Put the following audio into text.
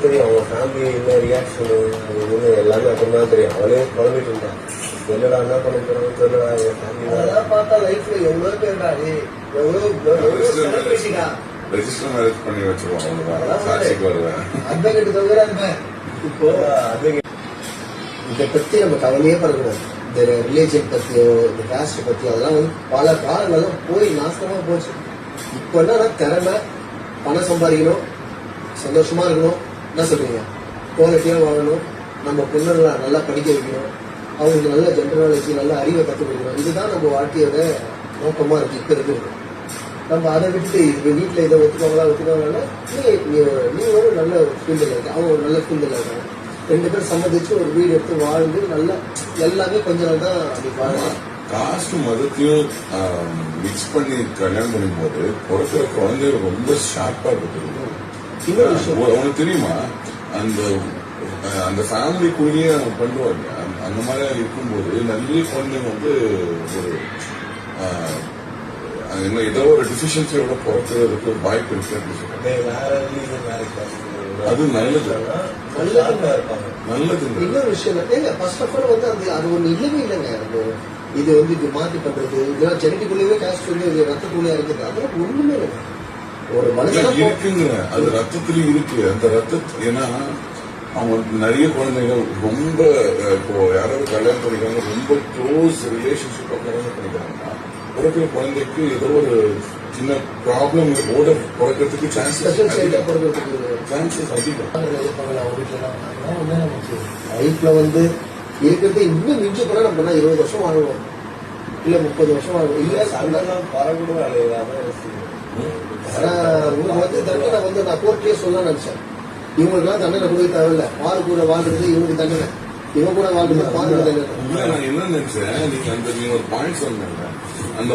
தெரியும் அவங்க ஃபேமிலி என்ன ரியாக்ஷன் எல்லாமே அப்புறம் தான் தெரியும். அவளே குழம்பிட்டு இருந்தான். என்னடா என்ன பண்ணிக்கிறோம் தெரியல. என் ஃபேமிலி அதெல்லாம் பார்த்தா லைஃப்ல எவ்வளவு பேருடா பேசிக்கா ரெஜிஸ்டர் மேரேஜ் பண்ணி வச்சிருவாங்க. சாட்சிக்கு வருவேன். அட்வொகேட் தவிர இப்போ இதை பத்தி நம்ம கவலையே படக்கூடாது. இந்த ரிலேஷன் பத்தியோ இந்த காஸ்ட் பத்தியோ அதெல்லாம் வந்து பல காலங்களும் போய் நாசமா போச்சு. இப்போ என்ன திறமை, பணம் சம்பாதிக்கணும், சந்தோஷமா இருக்கணும், என்ன சொல்றீங்க, குவாலிட்டியா வாழணும், நம்ம பொண்ணுங்களை நல்லா படிக்க வைக்கணும், அவங்களுக்கு நல்ல ஜென்ரல் நாலேஜ் நல்ல அறிவை கற்றுக் கொடுக்கணும். இதுதான் நம்ம வாழ்க்கையோட நோக்கமா இருக்கு இப்ப இருக்கு. நம்ம அதை விட்டு இது வீட்டுல இதை ஒத்துக்காங்களா நீ ஒரு நல்ல ஃபீல்டில் இருக்க, அவங்க ஒரு நல்ல ஃபீல்டில் இருக்காங்க, 2 பேரும் சம்மதிச்சு ஒரு வீடு எடுத்து வாழ்ந்து நல்லா எல்லாமே கொஞ்ச நாள் தான் அப்படி வாழலாம். காஸ்ட் மதத்தையும் மிக்ஸ் பண்ணி கல்யாணம் பண்ணும் போது பிறக்கிற குழந்தை ரொம்ப ஷார்ப்பா இருக்கு. உனக்கு தெரியுமா, அந்த ஃபேமிலிக்குள்ளேயே பண்ணுவாங்க. அந்த மாதிரி இருக்கும்போது நிறைய குழந்தைங்க வந்து ஒரு ஏதோ ஒரு டிஃபிஷியன்சியோட பிறக்கிறதுக்கு வாய்ப்பு இருக்கு. அது நல்லது. இன்னொரு விஷயம் ஃபர்ஸ்ட் ஆஃப் ஆல் வந்து அது ஒண்ணு இல்லவே இல்லைங்க. இது வந்து இது மாத்தி பண்றது இதெல்லாம் ஜெனட்டிக்குள்ளேயே காஸ்ட் வந்து ரத்தத்துக்குள்ளே இருக்குது. அதெல்லாம் ஒண்ணுமே இல்லை. ஒரு மனுஷன் இருக்குங்க, அது ரத்தத்திலயும் இருக்கு. அந்த ரத்தத்து ஏன்னா அவங்க நிறைய குழந்தைகள் ரொம்ப இப்போ யாராவது கல்யாணம் பண்ணிக்கிறாங்க, ரொம்ப க்ளோஸ் ரிலேஷன்ஷிப்பா கல்யாணம் பண்ணிக்கிறாங்கன்னா பிறக்கிற குழந்தைக்கு ஏதோ ஒரு சின்ன ப்ராப்ளம் பிறக்கிறதுக்கு சான்சஸ் அதிகம். லைஃப்ல வந்து இருக்கிறது இன்னும் மிஞ்சி போனா நம்ம 20 வருஷம் வாழுவோம், இல்ல 30 வருஷம் வாழுவோம். இல்ல பரகூட உங்களுக்கு வந்து தண்டனை வந்து நான் கோர்ட்லயே சொல்ல நினைச்சேன். இவங்களுக்குலாம் தண்டனை கொடுக்க தேவையில்ல. பாரு கூட வாழ்றது இவங்களுக்கு தண்டனை, இவங்க கூட வாழ்றது பாரு தண்டனை. நான் என்ன நினைச்சேன், நீங்க ஒரு பாயிண்ட் சொன்னாங்க. அந்த